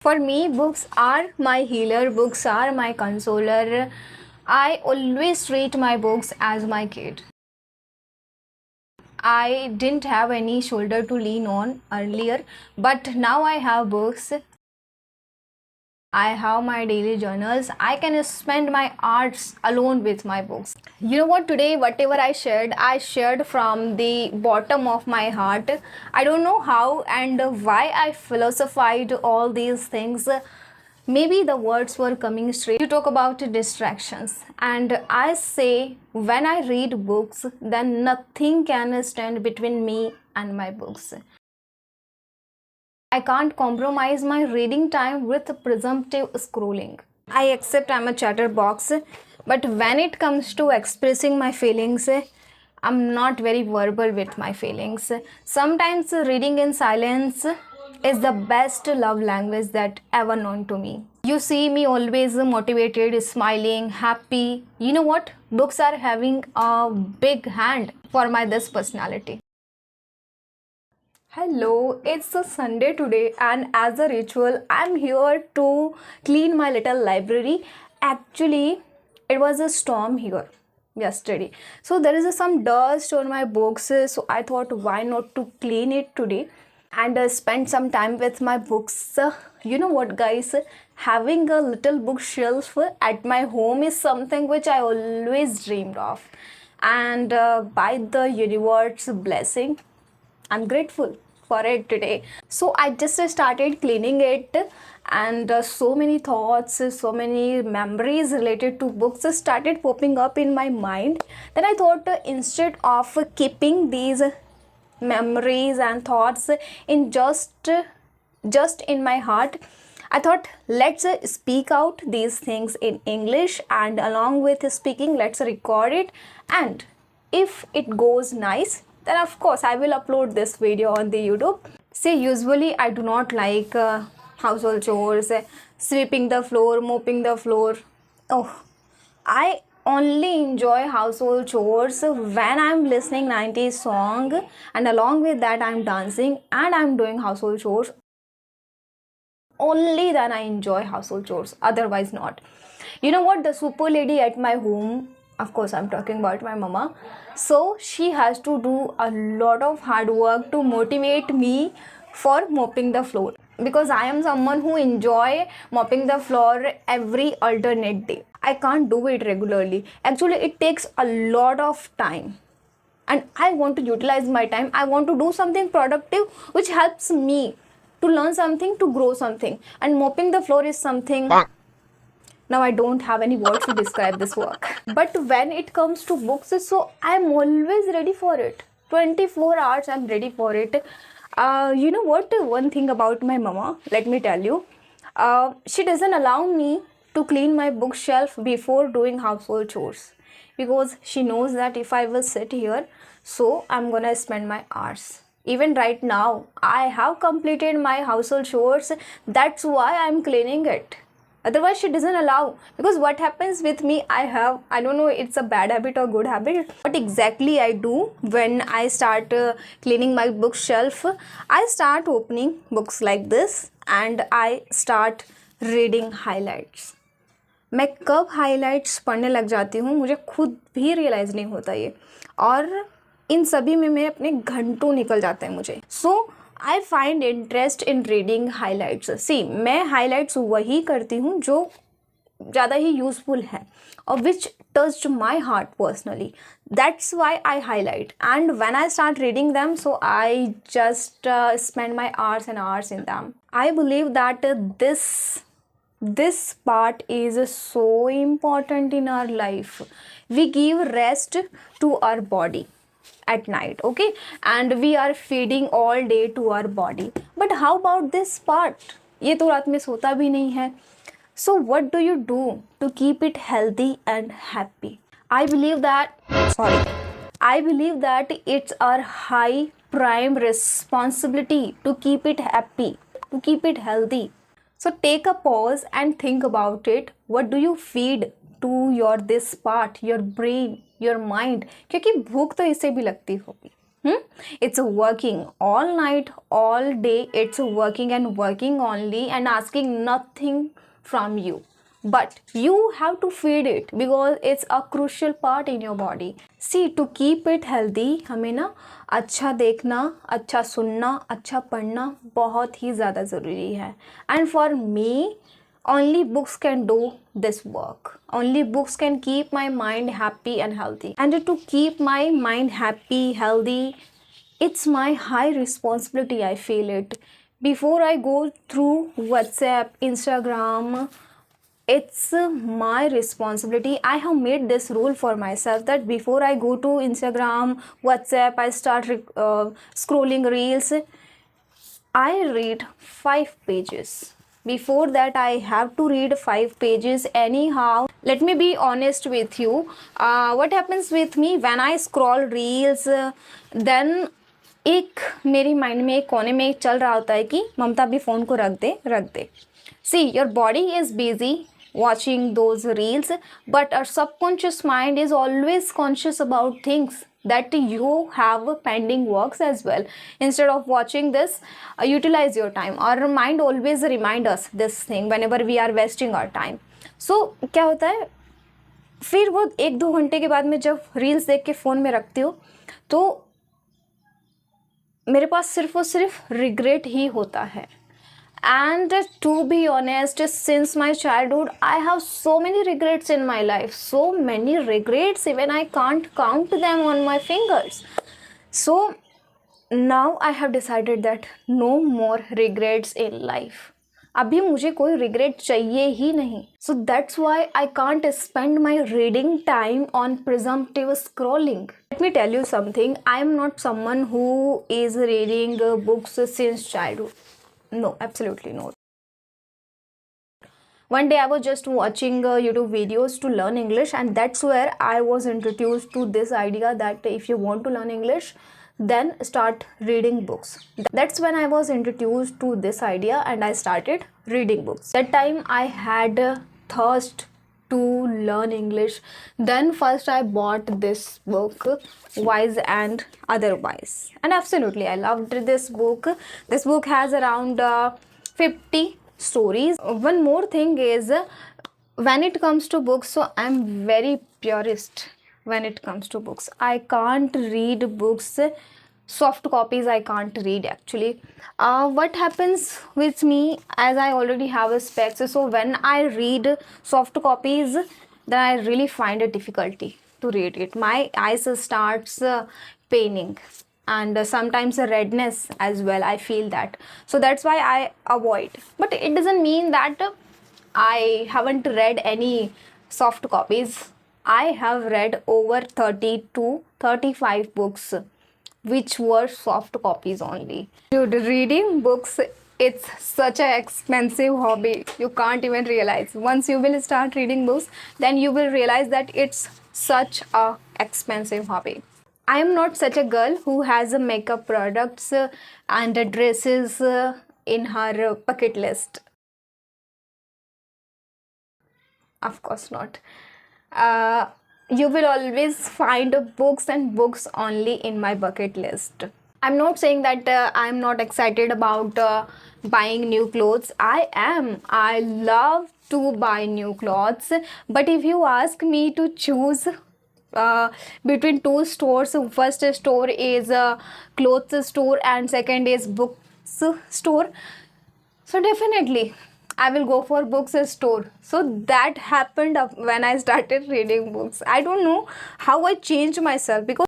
For me, books are my healer, books are my consoler. I always treat my books as my kid. I didn't have any shoulder to lean on earlier, but now I have books. I have my daily journals. I can spend my hours alone with my books. You know what? Today, whatever I shared from the bottom of my heart. I don't know how and why I philosophized all these things. Maybe the words were coming straight. You talk about distractions, and I say when I read books, then nothing can stand between me and my books. I can't compromise my reading time with presumptive scrolling. I accept I'm a chatterbox, but when it comes to expressing my feelings, I'm not very verbal with my feelings. Sometimes reading in silence is the best love language that ever known to me. You see me always motivated, smiling, happy. You know what? Books are having a big hand for my this personality. Hello, it's a Sunday today, and as a ritual, I'm here to clean my little library. Actually, it was a storm here yesterday, so there is some dust on my books. So I thought, why not to clean it today and spend some time with my books. You know what, guys? Having a little bookshelf at my home is something which I always dreamed of, and by the universe's blessing, I'm grateful for it today. So I just started cleaning it, and so many thoughts, so many memories related to books started popping up in my mind. Then I thought, instead of keeping these memories and thoughts in just in my heart, I thought, let's speak out these things in English, and along with speaking, let's record it, and if it goes nice, then of course I will upload this video on the YouTube. See, usually I do not like household chores, sweeping the floor, mopping the floor. Oh, I only enjoy household chores when I'm listening 90s song, and along with that I'm dancing and I'm doing household chores. Only then I enjoy household chores, otherwise not. You know what? The super lady at my home, of course I'm talking about my mama, so she has to do a lot of hard work to motivate me for mopping the floor, because I am someone who enjoy mopping the floor every alternate day. I can't do it regularly. Actually, it takes a lot of time, and I want to utilize my time. I want to do something productive which helps me to learn something, to grow something, and mopping the floor is something. Now I don't have any words to describe this work. But when it comes to books, so I'm always ready for it. 24 hours I'm ready for it. You know what? One thing about my mama, let me tell you. She doesn't allow me to clean my bookshelf before doing household chores, because she knows that if I will sit here, so I'm gonna spend my hours. Even right now, I have completed my household chores. That's why I'm cleaning it. Otherwise, she doesn't allow, because what happens with me, I don't know, it's a bad habit or good habit. What exactly I do when I start cleaning my bookshelf, I start opening books like this and I start reading highlights. मैं कब highlights पढ़ने लग जाती हूँ मुझे खुद भी realise नहीं होता ये, और इन सभी में मेरे अपने घंटों निकल जाते हैं मुझे. So I find interest in reading highlights. See, मैं हाईलाइट्स वही करती हूँ जो ज़्यादा ही यूज़फुल है और विच touched my heart personally. That's why I highlight, and when I start reading them, so I just spend my hours and hours in them. I believe that this part is so important in our life. We give rest to our body at night, okay, and we are feeding all day to our body. But how about this part? ये तो रात में सोता भी नहीं है. So what do you do to keep it healthy and happy? I believe that it's our high prime responsibility to keep it happy, to keep it healthy. So take a pause and think about it. What do you feed to your this part, your brain, your mind? क्योंकि भूख तो इससे भी लगती होगी. It's working all night, all day. It's working and working only and asking nothing from you. But you have to feed it because it's a crucial part in your body. See, to keep it healthy, हमें ना अच्छा देखना, अच्छा सुनना, अच्छा पढ़ना बहुत ही ज़्यादा ज़रूरी है. And for me, only books can do this work. Only books can keep my mind happy and healthy. And to keep my mind happy, healthy, it's my high responsibility. I feel it. Before I go through WhatsApp, Instagram, it's my responsibility. I have made this rule for myself that before I go to Instagram, WhatsApp, I start scrolling reels. I read 5 pages. Before that, I have to read 5 pages anyhow. Let me be honest with you. What happens with me when I scroll reels, then एक मेरी mind में एक कोने में चल रहा होता है कि ममता अभी फ़ोन को रख दे. See, your body is busy watching those reels, but our subconscious mind is always conscious about things that you have pending works as well. Instead of watching this, utilize your time. Our mind always remind us this thing whenever we are wasting our time. So क्या होता है, फिर वो 1-2 घंटे के बाद में जब रील्स देख के फ़ोन में रखती हो तो मेरे पास सिर्फ और सिर्फ रिग्रेट ही होता है. And to be honest, since my childhood, I have so many regrets in my life. So many regrets, even I can't count them on my fingers. So now I have decided that no more regrets in life. अभी मुझे कोई regret चाहिए ही नहीं. So that's why I can't spend my reading time on presumptive scrolling. Let me tell you something. I am not someone who is reading books since childhood. No, absolutely not. One day I was just watching YouTube videos to learn English, and that's where I was introduced to this idea that if you want to learn English, then start reading books. That's when I was introduced to this idea and I started reading books. That time I had thirst to learn English. Then first I bought this book, Wise and Otherwise, and absolutely I loved this book. This book has around 50 stories. One more thing is, when it comes to books, so I'm very purist when it comes to books. I can't read books, soft copies I can't read actually. What happens with me, as I already have a specs, so when I read soft copies, then I really find a difficulty to read it. My eyes starts paining and sometimes a redness as well. I feel that, so that's why I avoid. But it doesn't mean that I haven't read any soft copies. I have read over 30 to 35 books which were soft copies only. Dude, reading books, it's such an expensive hobby. You can't even realize. Once you will start reading books, then you will realize that it's such a expensive hobby. I am not such a girl who has makeup products and dresses in her bucket list. Of course not. You will always find books and books only in my bucket list. I'm not saying that I'm not excited about buying new clothes. I am. I love to buy new clothes. But if you ask me to choose between two stores, first store is a clothes store and second is books store, so definitely I will go for books store. So that happened when I started reading books. I don't know how I changed myself, because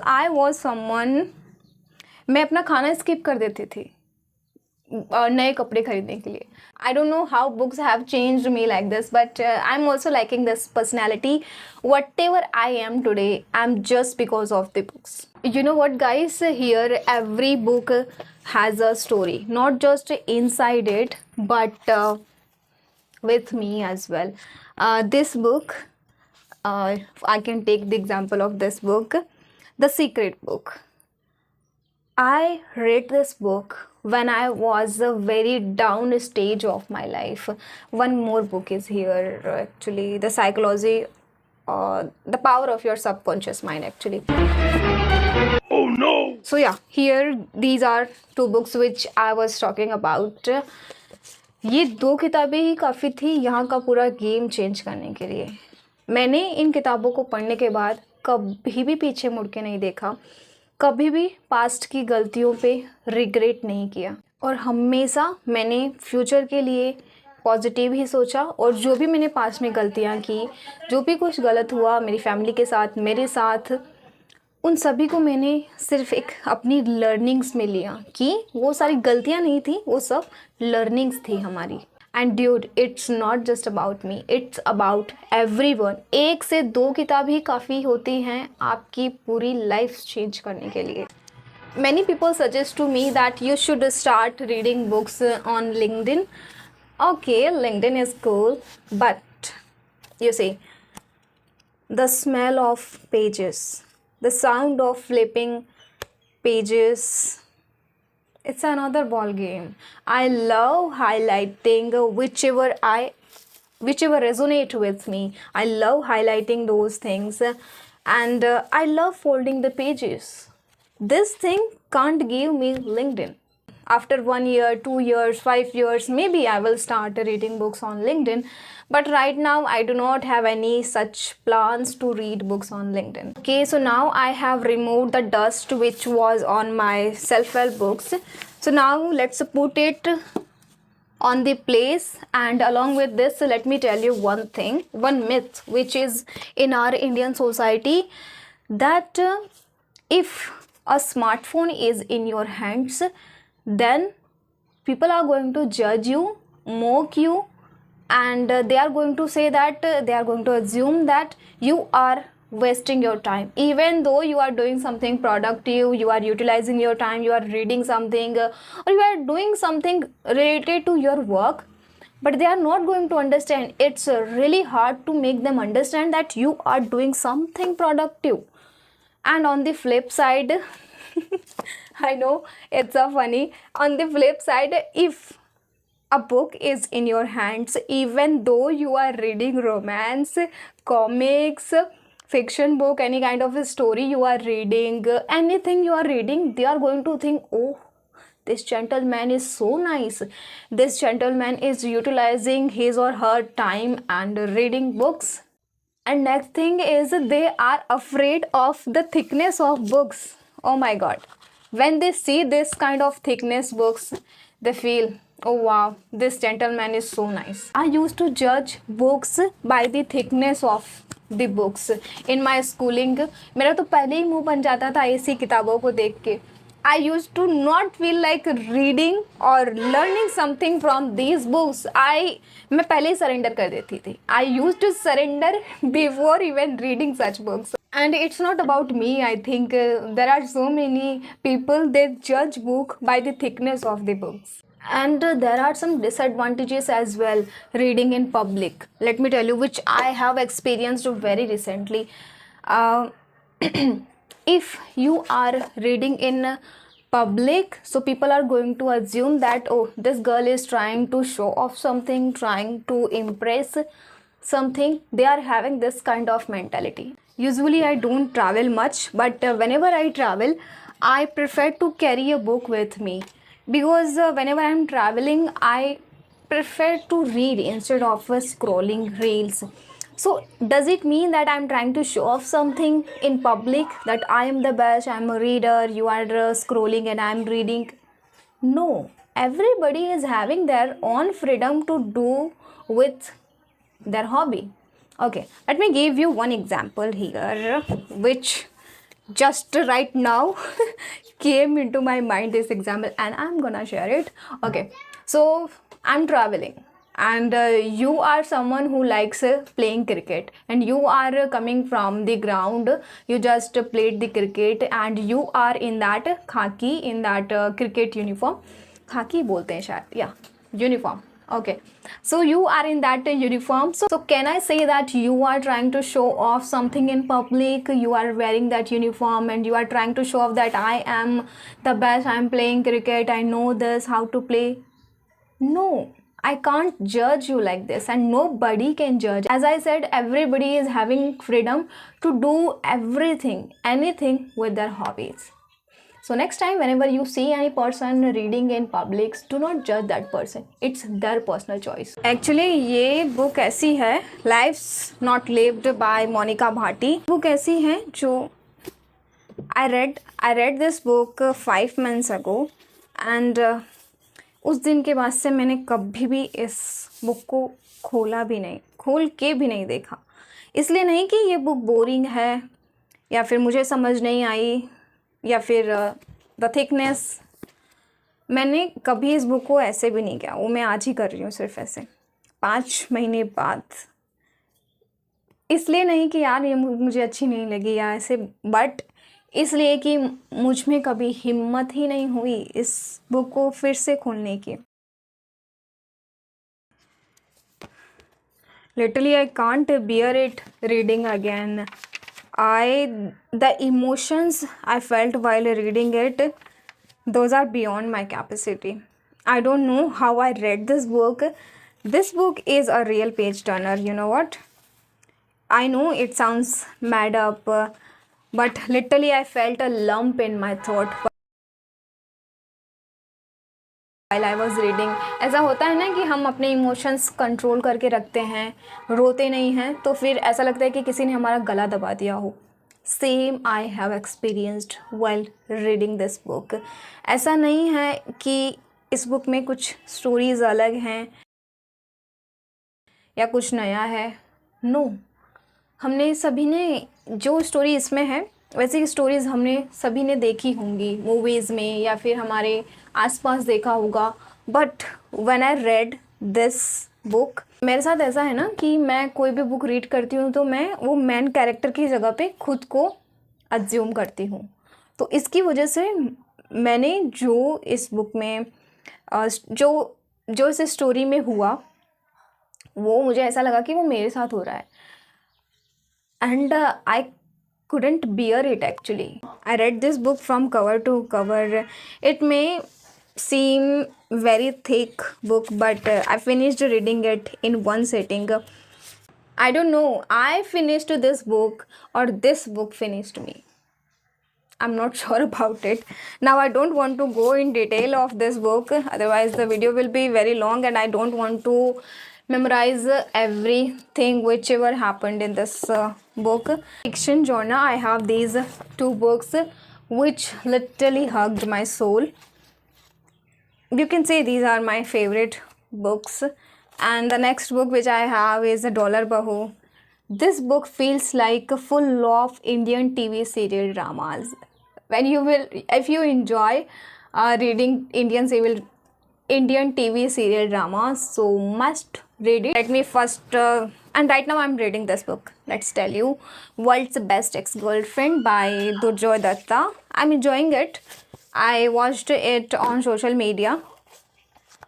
I was someone, मैं अपना खाना skip कर देती थी नए कपड़े खरीदने के लिए. I don't know how books have changed me like this, but I'm also liking this personality. Whatever I am today, I'm just because of the books. You know what, guys? Here, every book has a story. Not just inside it, but with me as well. This book, I can take the example of this book, The Secret Book. I read this book when I was a very down stage of my life. One more book is here actually, The Psychology, The Power of Your Subconscious Mind actually. So yeah, here these are two books which I was talking about. ये दो किताबें ही काफ़ी थी यहाँ का पूरा game change करने के लिए. मैंने इन किताबों को पढ़ने के बाद कभी भी पीछे मुड़ के नहीं देखा, कभी भी पास्ट की गलतियों पे रिग्रेट नहीं किया, और हमेशा मैंने फ्यूचर के लिए पॉजिटिव ही सोचा. और जो भी मैंने पास्ट में गलतियाँ की, जो भी कुछ गलत हुआ मेरी फैमिली के साथ, मेरे साथ, उन सभी को मैंने सिर्फ एक अपनी लर्निंग्स में लिया कि वो सारी गलतियाँ नहीं थी, वो सब लर्निंग्स थी हमारी. And dude, it's not just about me, it's about everyone. एक से दो किताब ही काफ़ी होती हैं आपकी पूरी लाइफ चेंज करने के लिए. Many people suggest to me that you should start reading books on LinkedIn. Okay, LinkedIn is cool, but you see, the smell of pages, the sound of flipping pages, it's another ball game. I love highlighting whichever resonate with me. I love highlighting those things, and I love folding the pages. This thing can't give me LinkedIn. After 1 year, 2 years, 5 years, maybe I will start reading books on LinkedIn. But right now, I do not have any such plans to read books on LinkedIn. Okay, so now I have removed the dust which was on my self-help books. So now let's put it on the place, and along with this, let me tell you one thing, one myth which is in our Indian society, that if a smartphone is in your hands, then people are going to judge you, mock you, and they are going to say that they are going to assume that you are wasting your time, even though you are doing something productive, you are utilizing your time, you are reading something, or you are doing something related to your work. But they are not going to understand. It's really hard to make them understand that you are doing something productive. And on the flip side, I know it's so funny. On the flip side, if a book is in your hands, even though you are reading romance, comics, fiction book, any kind of a story you are reading, anything you are reading, they are going to think, oh, this gentleman is so nice. This gentleman is utilizing his or her time and reading books. And next thing is they are afraid of the thickness of books. Oh my god. When they see this kind of thickness books, they feel, oh wow, this gentleman is so nice. I used to judge books by the thickness of the books. In my schooling, मेरा तो पहले ही मुंह बन जाता था ऐसी किताबों को देख के. I used to not feel like reading or learning something from these books. मैं पहले ही surrender कर देती थी. I used to surrender before even reading such books. And it's not about me. I think there are so many people, they judge book by the thickness of the books. And there are some disadvantages as well reading in public. Let me tell you, which I have experienced very recently. If you are reading in public, so people are going to assume that, oh, this girl is trying to show off something, trying to impress something. They are having this kind of mentality. Usually I don't travel much, but whenever I travel, I prefer to carry a book with me, because whenever I am traveling, I prefer to read instead of scrolling reels. So does it mean that I'm trying to show off something in public, that I am the best, I'm a reader, you are scrolling and I'm reading? No, everybody is having their own freedom to do with their hobby. Okay, let me give you one example here, which just right now came into my mind, this example, and I'm gonna share it. Okay, so I'm traveling, and you are someone who likes playing cricket, and you are coming from the ground, you just played the cricket, and you are in that khaki, in that cricket uniform. Khaki bolte hain shayad, yeah, uniform. Okay, so you are in that uniform. So can I say that you are trying to show off something in public? You are wearing that uniform and you are trying to show off that I am the best, I am playing cricket, I know this, how to play. No, I can't judge you like this, and nobody can judge. As I said, everybody is having freedom to do everything, anything with their hobbies. So next time whenever you see any person reading in public, do not judge that person. It's their personal choice. Actually ये book ऐसी है, Life's Not Lived by Monika Bhati. book ऐसी है जो I read this book 5 months ago and उस दिन के बाद से मैंने कभी भी इस बुक को खोल के भी नहीं देखा. इसलिए नहीं कि ये बुक बोरिंग है या फिर मुझे समझ नहीं आई या फिर द थिकनेस. मैंने कभी इस बुक को ऐसे भी नहीं किया. वो मैं आज ही कर रही हूँ सिर्फ ऐसे 5 महीने बाद. इसलिए नहीं कि यार ये मुझे अच्छी नहीं लगी या ऐसे, बट इसलिए कि मुझ में कभी हिम्मत ही नहीं हुई इस बुक को फिर से खोलने की. Literally I can't bear it reading again. The emotions I felt while reading it, those are beyond my capacity. I don't know how I read this book. This book is a real page turner. You know what? I know it sounds mad up, but literally I felt a lump in my throat while I was reading. ऐसा होता है ना कि हम अपने emotions control करके रखते हैं, रोते नहीं हैं, तो फिर ऐसा लगता है कि किसी ने हमारा गला दबा दिया हो. Same I have experienced while reading this book. ऐसा नहीं है कि इस बुक में कुछ स्टोरीज़ अलग हैं या कुछ नया है. नो, हमने सभी ने जो स्टोरी इसमें है वैसी स्टोरीज़ हमने सभी ने देखी होंगी मूवीज़ में या फिर हमारे आसपास देखा होगा. But when I read this book, मेरे साथ ऐसा है ना कि मैं कोई भी बुक रीड करती हूँ तो मैं वो मेन कैरेक्टर की जगह पे खुद को अज्यूम करती हूँ. तो इसकी वजह से मैंने जो इस बुक में जो इस स्टोरी में हुआ वो मुझे ऐसा लगा कि वो मेरे साथ हो रहा है. And I couldn't bear it actually. I read this book from cover to cover. It may seem very thick book, but I finished reading it in one sitting. I don't know, I finished this book or this book finished me. I'm not sure about it. Now I don't want to go in detail of this book, otherwise the video will be very long and I don't want to memorize everything whichever happened in this book. Fiction genre, I have these 2 books which literally hugged my soul. You can say these are my favorite books. And the next book which I have is Dollar Bahu. This book feels like full of Indian TV serial dramas. If you enjoy reading Indian TV serial dramas, so must read it. Let me first, and right now I'm reading this book. Let's tell you, World's Best Ex-Girlfriend by Durjoy Datta. I'm enjoying it. I watched it on social media,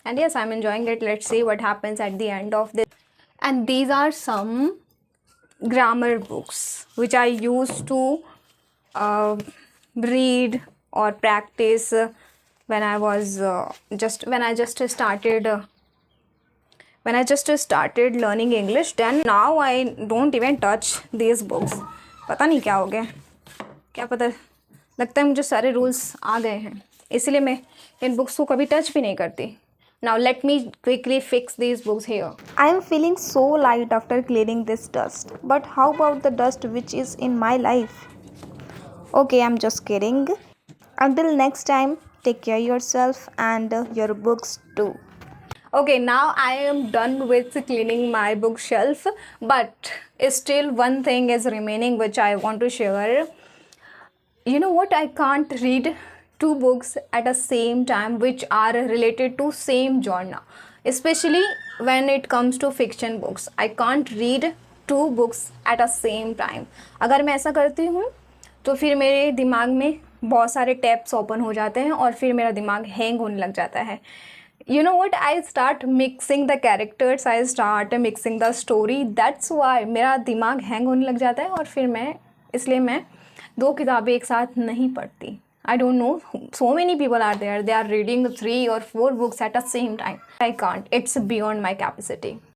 and yes, I'm enjoying it. Let's see what happens at the end of this. And these are some grammar books which I used to read or practice when I just started learning English. Then now I don't even touch these books. पता नहीं क्या हो गया, क्या पता, लगता है मुझे सारे रूल्स आ गए हैं, इसलिए मैं इन बुक्स को कभी टच भी नहीं करती. Now let me quickly fix these books here. I am feeling so light after clearing this dust. But how about the dust which is in my life? Okay, I'm just kidding. Until next time, take care yourself and your books too. Okay, now I am done with cleaning my bookshelf, but still one thing is remaining which I want to share. You know what? I can't read 2 books at the same time which are related to same genre, especially when it comes to fiction books. I can't read 2 books at the same time. अगर मैं ऐसा करती हूँ तो फिर मेरे दिमाग में बहुत सारे टैब्स ओपन हो जाते हैं और फिर मेरा दिमाग हैंग होने लग जाता है. You know what? I start mixing the characters, I start mixing the story. That's why मेरा दिमाग हैंग होने लग जाता है और फिर इसलिए मैं 2 किताबें एक साथ नहीं पढ़ती. I don't know, so many people are there, they are reading 3 or 4 books at the same time. I can't, it's beyond my capacity.